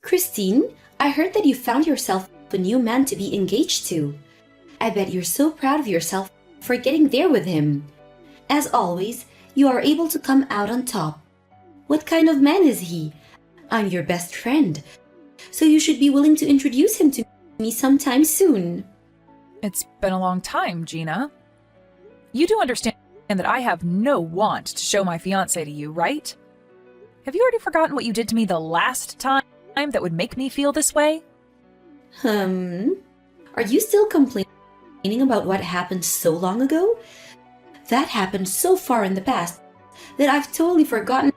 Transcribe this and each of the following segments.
Christine, I heard that you found yourself a new man to be engaged to. I bet you're so proud of yourself for getting there with him. As always, you are able to come out on top. What kind of man is he? I'm your best friend, so you should be willing to introduce him to me sometime soon. It's been a long time, Gina. You do understand that I have no want to show my fiancé to you, right? Have you already forgotten what you did to me the last time that would make me feel this way? Are you still complaining about what happened so long ago? That happened so far in the past that I've totally forgotten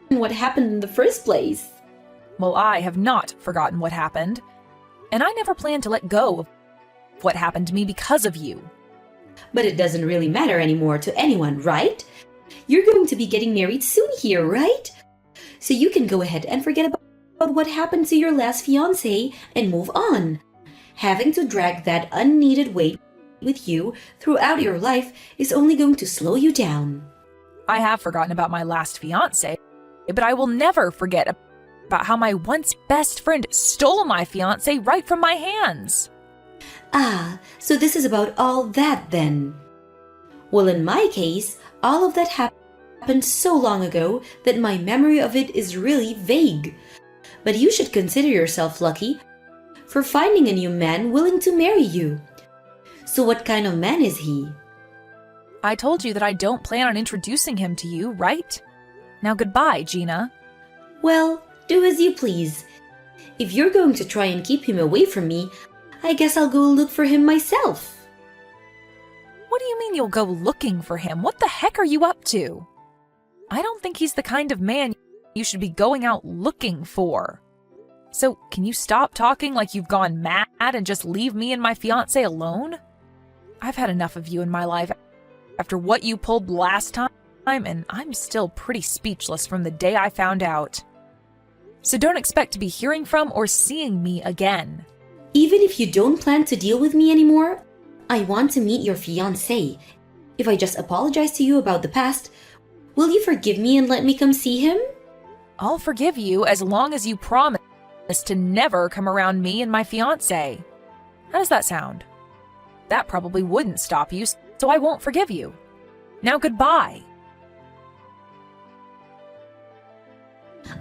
what happened in the first place. Well, I have not forgotten what happened, and I never planned to let go of what happened to me because of you. But it doesn't really matter anymore to anyone, right? You're going to be getting married soon here, right? So you can go ahead and forget about what happened to your last fiancé and move on. Having to drag that unneeded weight with you throughout your life is only going to slow you down. I have forgotten about my last fiancé, but I will never forget about how my once best friend stole my fiancé right from my hands. Ah, so this is about all that then. Well, in my case, all of that happened so long ago that my memory of it is really vague. But you should consider yourself lucky for finding a new man willing to marry you. So what kind of man is he? I told you that I don't plan on introducing him to you, right? Now goodbye, Gina. Well, do as you please. If you're going to try and keep him away from me, I guess I'll go look for him myself. What do you mean you'll go looking for him? What the heck are you up to? I don't think he's the kind of man you should be going out looking for. So, can you stop talking like you've gone mad and just leave me and my fiancé alone? I've had enough of you in my life after what you pulled last time, and I'm still pretty speechless from the day I found out. So don't expect to be hearing from or seeing me again. Even if you don't plan to deal with me anymore, I want to meet your fiancé. If I just apologize to you about the past, will you forgive me and let me come see him? I'll forgive you as long as you promise to never come around me and my fiancé. How does that sound? That probably wouldn't stop you, so I won't forgive you. Now goodbye.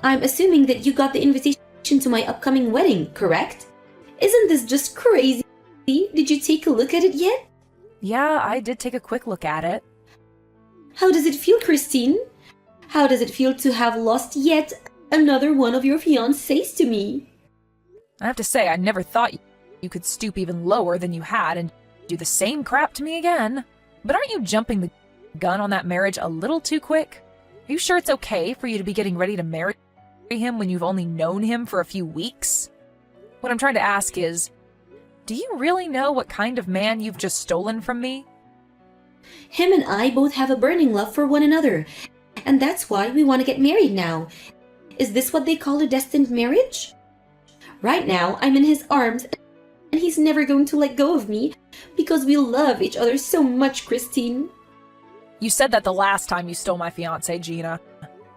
I'm assuming that you got the invitation to my upcoming wedding, correct? Isn't this just crazy? Did you take a look at it yet? Yeah, I did take a quick look at it. How does it feel, Christine? How does it feel to have lost yet another one of your fiancés to me? I have to say, I never thought you could stoop even lower than you had and do the same crap to me again. But aren't you jumping the gun on that marriage a little too quick? Are you sure it's okay for you to be getting ready to marry him when you've only known him for a few weeks? What I'm trying to ask is, do you really know what kind of man you've just stolen from me? Him and I both have a burning love for one another, and that's why we want to get married now. Is this what they call a destined marriage? Right now, I'm in his arms, and he's never going to let go of me because we love each other so much, Christine. You said that the last time you stole my fiancé, Gina.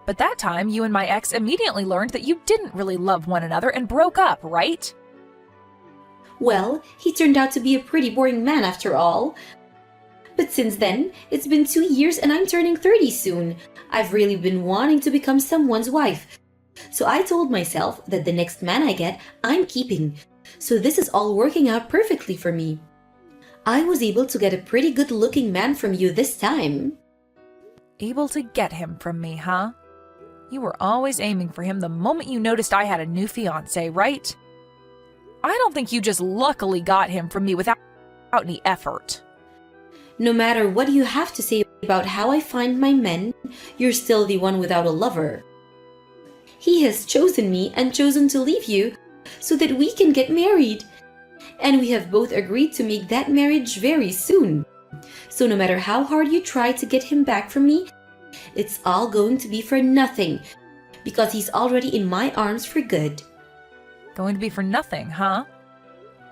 But that time, you and my ex immediately learned that you didn't really love one another and broke up, right? Well, he turned out to be a pretty boring man after all. But since then, it's been 2 years and I'm turning 30 soon. I've really been wanting to become someone's wife. So I told myself that the next man I get, I'm keeping. So this is all working out perfectly for me. I was able to get a pretty good-looking man from you this time. Able to get him from me, huh? You were always aiming for him the moment you noticed I had a new fiancé, right? I don't think you just luckily got him from me without any effort. No matter what you have to say about how I find my men, you're still the one without a lover. He has chosen me and chosen to leave you so that we can get married. And we have both agreed to make that marriage very soon. So no matter how hard you try to get him back from me, it's all going to be for nothing because he's already in my arms for good. Going to be for nothing, huh?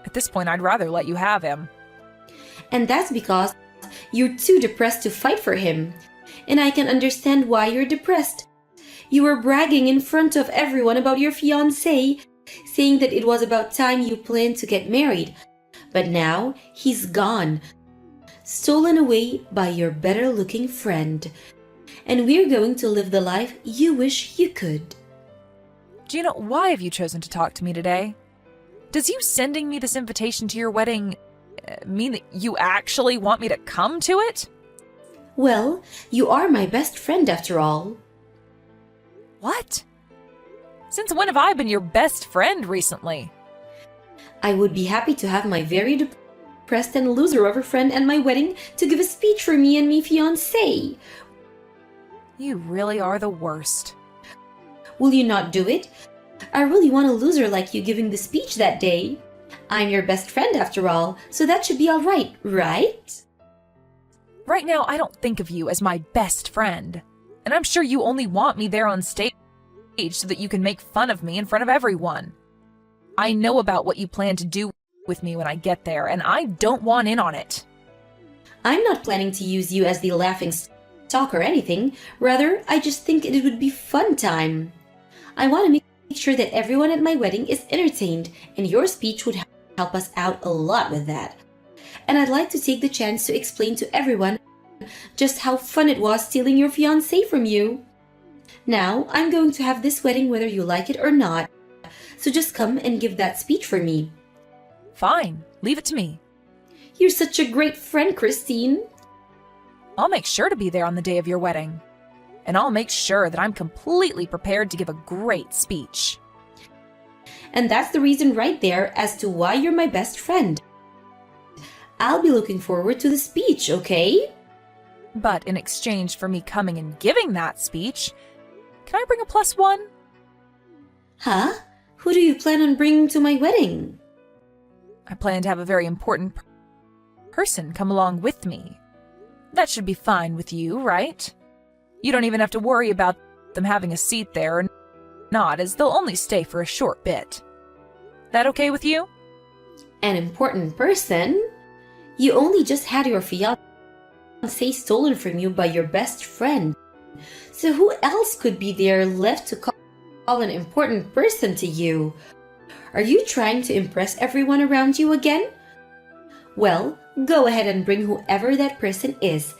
At this point, I'd rather let you have him. And that's because you're too depressed to fight for him. And I can understand why you're depressed. You were bragging in front of everyone about your fiancé, saying that it was about time you planned to get married. But now he's gone, stolen away by your better looking friend. And we're going to live the life you wish you could. Gina, why have you chosen to talk to me today? Does you sending me this invitation to your wedding mean that you actually want me to come to it? Well, you are my best friend after all. What? Since when have I been your best friend recently? I would be happy to have my very depressed and loser of a friend at my wedding to give a speech for me and me fiancé. You really are the worst. Will you not do it? I really want a loser like you giving the speech that day. I'm your best friend after all, so that should be all right, right? Right now, I don't think of you as my best friend. And I'm sure you only want me there on stage so that you can make fun of me in front of everyone. I know about what you plan to do with me when I get there, and I don't want in on it. I'm not planning to use you as the laughing stock or anything. Rather, I just think it would be fun time. I want to make sure that everyone at my wedding is entertained, and your speech would help us out a lot with that. And I'd like to take the chance to explain to everyone just how fun it was stealing your fiancé from you. Now, I'm going to have this wedding whether you like it or not. So just come and give that speech for me. Fine, leave it to me. You're such a great friend, Christine. I'll make sure to be there on the day of your wedding. And I'll make sure that I'm completely prepared to give a great speech. And that's the reason right there as to why you're my best friend. I'll be looking forward to the speech, okay? But in exchange for me coming and giving that speech, can I bring a +1? Huh? Who do you plan on bringing to my wedding? I plan to have a very important person come along with me. That should be fine with you, right? You don't even have to worry about them having a seat there or not, as they'll only stay for a short bit. That okay with you? An important person? You only just had your fiancé stolen from you by your best friend. So who else could be there left to call an important person to you? Are you trying to impress everyone around you again? Well, go ahead and bring whoever that person is.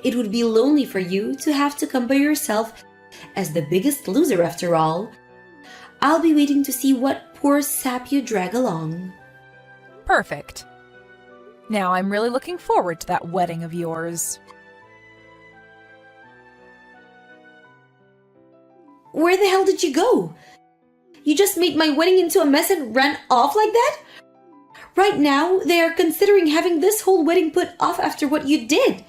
It would be lonely for you to have to come by yourself as the biggest loser after all. I'll be waiting to see what poor sap you drag along. Perfect. Now I'm really looking forward to that wedding of yours. Where the hell did you go? You just made my wedding into a mess and ran off like that? Right now, they are considering having this whole wedding put off after what you did.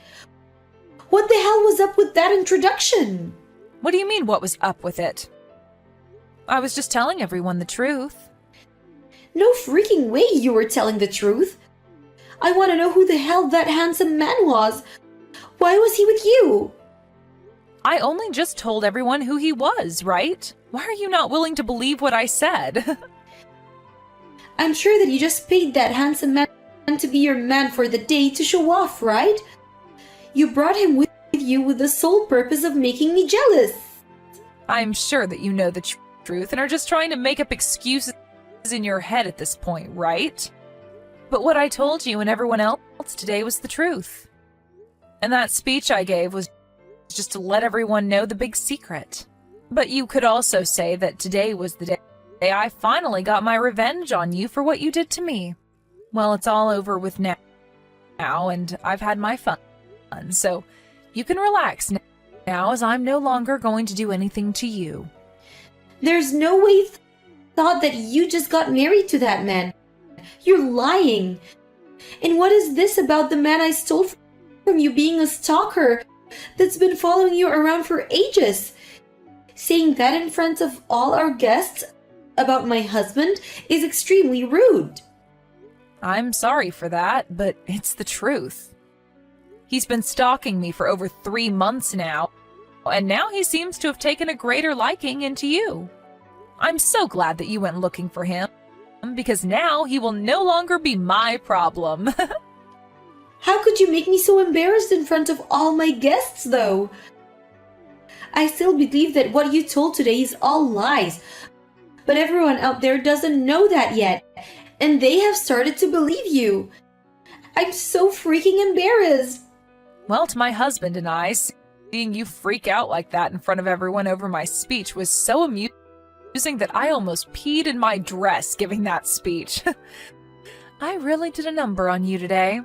What the hell was up with that introduction? What do you mean, what was up with it? I was just telling everyone the truth. No freaking way you were telling the truth. I want to know who the hell that handsome man was. Why was he with you? I only just told everyone who he was, right? Why are you not willing to believe what I said? I'm sure that you just paid that handsome man to be your man for the day to show off, right? You brought him with you with the sole purpose of making me jealous. I'm sure that you know the truth and are just trying to make up excuses in your head at this point, right? But what I told you and everyone else today was the truth. And that speech I gave was just to let everyone know the big secret. But you could also say that today was the day I finally got my revenge on you for what you did to me. Well, it's all over with now, and I've had my fun, so you can relax now as I'm no longer going to do anything to you. There's no way thought that you just got married to that man. You're lying. And what is this about the man I stole from you being a stalker that's been following you around for ages? Saying that in front of all our guests about my husband is extremely rude. I'm sorry for that, but it's the truth. He's been stalking me for over 3 months now, and now he seems to have taken a greater liking into you. I'm so glad that you went looking for him, because now he will no longer be my problem. How could you make me so embarrassed in front of all my guests, though? I still believe that what you told today is all lies. But everyone out there doesn't know that yet, and they have started to believe you. I'm so freaking embarrassed. Well, to my husband and I, seeing you freak out like that in front of everyone over my speech was so amusing that I almost peed in my dress giving that speech. I really did a number on you today.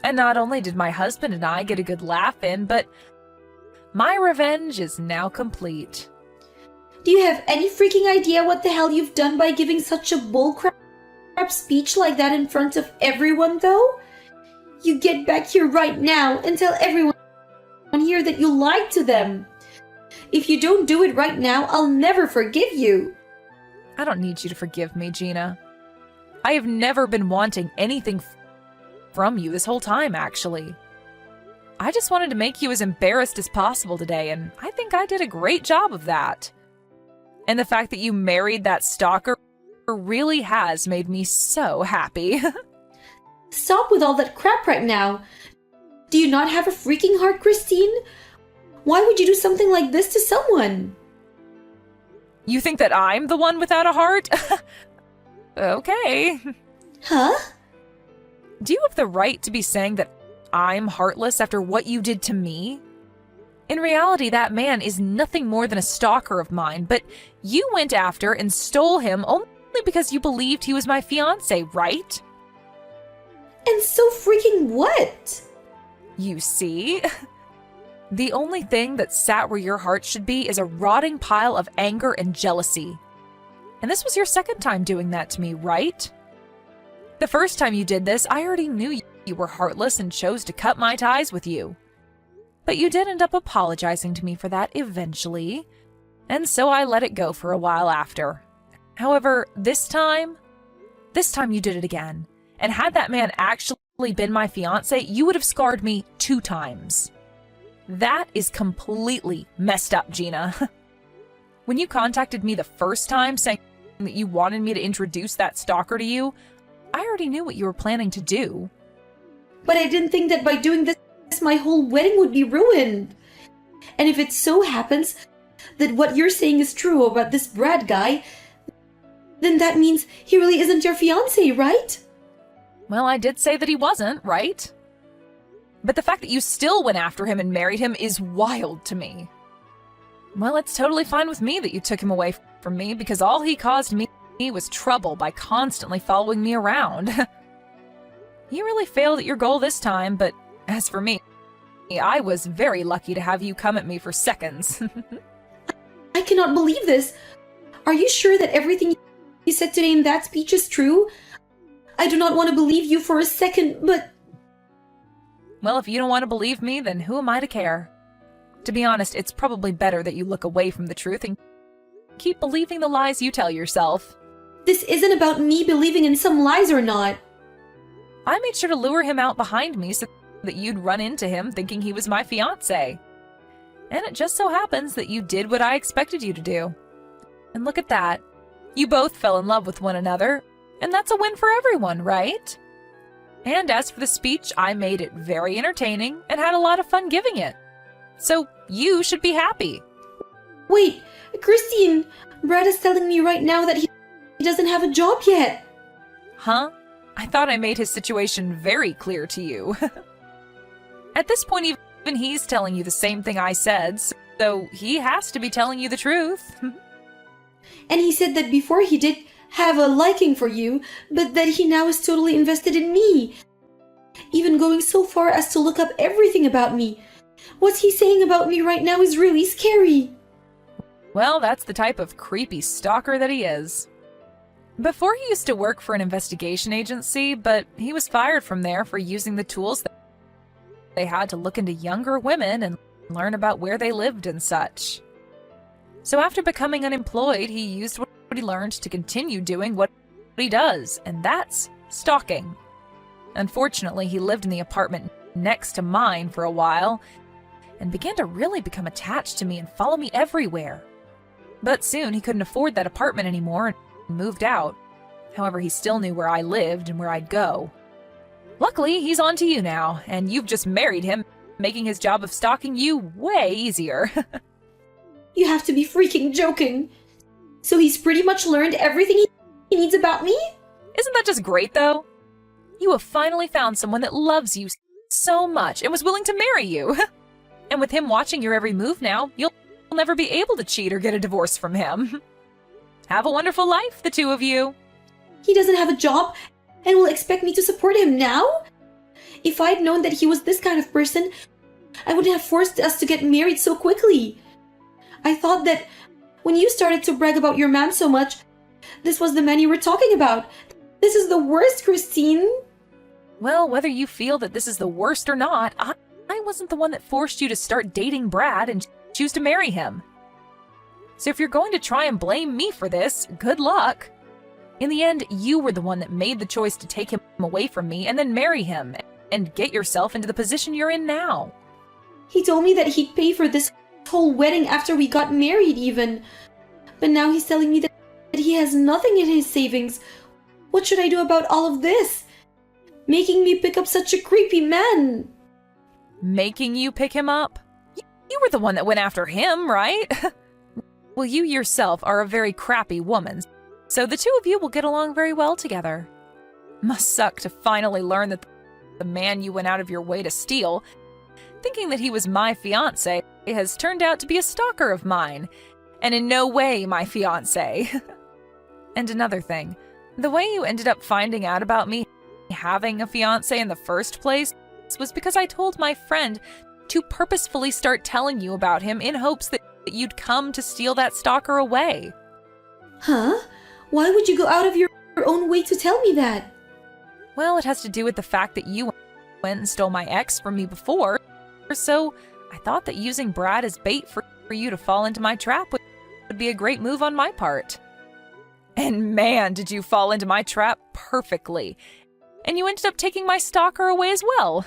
And not only did my husband and I get a good laugh in, but my revenge is now complete. Do you have any freaking idea what the hell you've done by giving such a bullcrap speech like that in front of everyone, though? You get back here right now and tell everyone here that you lied to them. If you don't do it right now, I'll never forgive you. I don't need you to forgive me, Gina. I have never been wanting anything from you this whole time, actually. I just wanted to make you as embarrassed as possible today, and I think I did a great job of that. And the fact that you married that stalker really has made me so happy. Stop with all that crap right now. Do you not have a freaking heart, Christine? Why would you do something like this to someone? You think that I'm the one without a heart? Okay. Huh? Do you have the right to be saying that I'm heartless after what you did to me? In reality, that man is nothing more than a stalker of mine, but you went after and stole him only because you believed he was my fiancé, right? And so freaking what? You see? The only thing that sat where your heart should be is a rotting pile of anger and jealousy. And this was your second time doing that to me, right? The first time you did this, I already knew you were heartless and chose to cut my ties with you. But you did end up apologizing to me for that eventually, and so I let it go for a while after. However, this time you did it again. And had that man actually been my fiancé, you would have scarred me 2 times. That is completely messed up, Gina. When you contacted me the first time saying that you wanted me to introduce that stalker to you, I already knew what you were planning to do. But I didn't think that by doing this, my whole wedding would be ruined. And if it so happens that what you're saying is true about this Brad guy, then that means he really isn't your fiancé, right? Well, I did say that he wasn't, right? But the fact that you still went after him and married him is wild to me. Well, it's totally fine with me that you took him away from me because all he caused me was trouble by constantly following me around. You really failed at your goal this time, but as for me, I was very lucky to have you come at me for seconds. I cannot believe this. Are you sure that everything you said today in that speech is true? I do not want to believe you for a second, but... Well, if you don't want to believe me, then who am I to care? To be honest, it's probably better that you look away from the truth and keep believing the lies you tell yourself. This isn't about me believing in some lies or not. I made sure to lure him out behind me so that you'd run into him thinking he was my fiancé. And it just so happens that you did what I expected you to do. And look at that. You both fell in love with one another, and that's a win for everyone, right? And as for the speech, I made it very entertaining and had a lot of fun giving it. So you should be happy. Wait, Christine, Brad is telling me right now that he doesn't have a job yet. Huh? I thought I made his situation very clear to you. At this point, even he's telling you the same thing I said, so he has to be telling you the truth. And he said that before he did have a liking for you, but that he now is totally invested in me. Even going so far as to look up everything about me. What he's saying about me right now is really scary. Well, that's the type of creepy stalker that he is. Before he used to work for an investigation agency, but he was fired from there for using the tools that they had to look into younger women and learn about where they lived and such. So after becoming unemployed, he used what he learned to continue doing what he does, and that's stalking. Unfortunately, he lived in the apartment next to mine for a while and began to really become attached to me and follow me everywhere. But soon he couldn't afford that apartment anymore and moved out. However, he still knew where I lived and where I'd go. Luckily, he's on to you now, and you've just married him, making his job of stalking you way easier. You have to be freaking joking. So he's pretty much learned everything he needs about me? Isn't that just great, though? You have finally found someone that loves you so much and was willing to marry you. And with him watching your every move now, you'll never be able to cheat or get a divorce from him. Have a wonderful life, the two of you. He doesn't have a job and will expect me to support him now? If I'd known that he was this kind of person, I wouldn't have forced us to get married so quickly. I thought that when you started to brag about your man so much, this was the man you were talking about. This is the worst, Christine. Well, whether you feel that this is the worst or not, I wasn't the one that forced you to start dating Brad and choose to marry him. So if you're going to try and blame me for this, good luck. In the end, you were the one that made the choice to take him away from me and then marry him and get yourself into the position you're in now. He told me that he'd pay for this whole wedding after we got married even. But now he's telling me that he has nothing in his savings. What should I do about all of this? Making me pick up such a creepy man. Making you pick him up? You were the one that went after him, right? Well, you yourself are a very crappy woman, so the two of you will get along very well together. Must suck to finally learn that the man you went out of your way to steal, thinking that he was my fiancé, has turned out to be a stalker of mine, and in no way my fiancé. And another thing, the way you ended up finding out about me having a fiancé in the first place was because I told my friend to purposefully start telling you about him in hopes that you'd come to steal that stalker away. Huh? Why would you go out of your own way to tell me that? Well, it has to do with the fact that you went and stole my ex from me before, so I thought that using Brad as bait for you to fall into my trap would be a great move on my part. And man, did you fall into my trap perfectly. And you ended up taking my stalker away as well.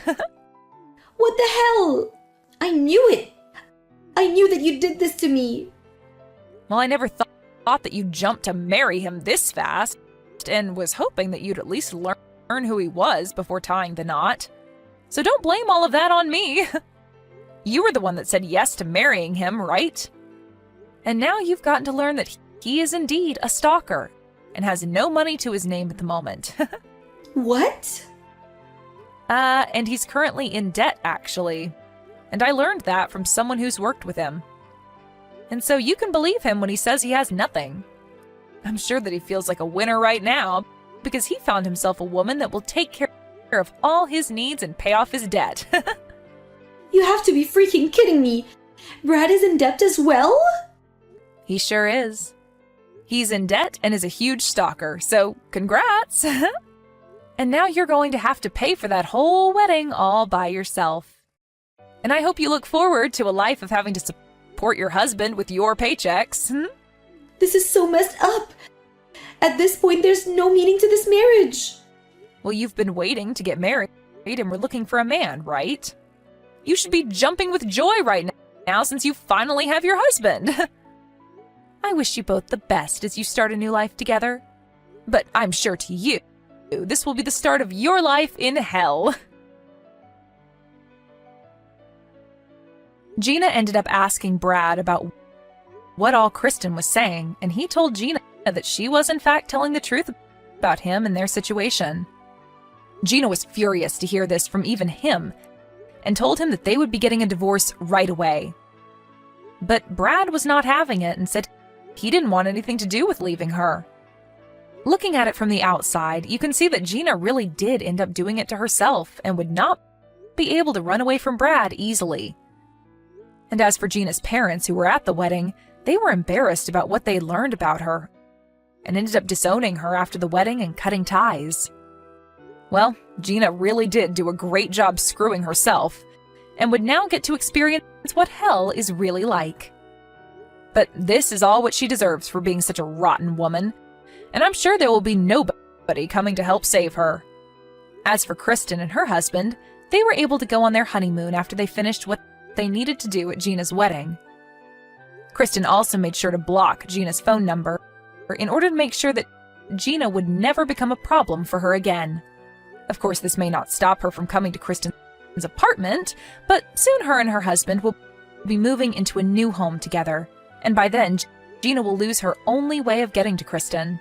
What the hell? I knew it. I knew that you did this to me. Well, I never thought that you'd jump to marry him this fast, and was hoping that you'd at least learn who he was before tying the knot. So don't blame all of that on me. You were the one that said yes to marrying him, right? And now you've gotten to learn that he is indeed a stalker, and has no money to his name at the moment. What? And he's currently in debt, actually. And I learned that from someone who's worked with him. And so you can believe him when he says he has nothing. I'm sure that he feels like a winner right now, because he found himself a woman that will take care of all his needs and pay off his debt. You have to be freaking kidding me. Brad is in debt as well? He sure is. He's in debt and is a huge stalker, so congrats! And now you're going to have to pay for that whole wedding all by yourself. And I hope you look forward to a life of having to support your husband with your paychecks. This is so messed up. At this point, there's no meaning to this marriage. Well, you've been waiting to get married and we're looking for a man, right? You should be jumping with joy right now since you finally have your husband. I wish you both the best as you start a new life together. But I'm sure to you, this will be the start of your life in hell. Gina ended up asking Brad about what all Kristen was saying, and he told Gina that she was in fact telling the truth about him and their situation. Gina was furious to hear this from even him, and told him that they would be getting a divorce right away. But Brad was not having it and said he didn't want anything to do with leaving her. Looking at it from the outside, you can see that Gina really did end up doing it to herself and would not be able to run away from Brad easily. And as for Gina's parents who were at the wedding, they were embarrassed about what they learned about her and ended up disowning her after the wedding and cutting ties. Well, Gina really did do a great job screwing herself and would now get to experience what hell is really like. But this is all what she deserves for being such a rotten woman, and I'm sure there will be nobody coming to help save her. As for Kristen and her husband, they were able to go on their honeymoon after they finished what they needed to do at Gina's wedding. Kristen also made sure to block Gina's phone number in order to make sure that Gina would never become a problem for her again. Of course, this may not stop her from coming to Kristen's apartment, but soon her and her husband will be moving into a new home together, and by then, Gina will lose her only way of getting to Kristen.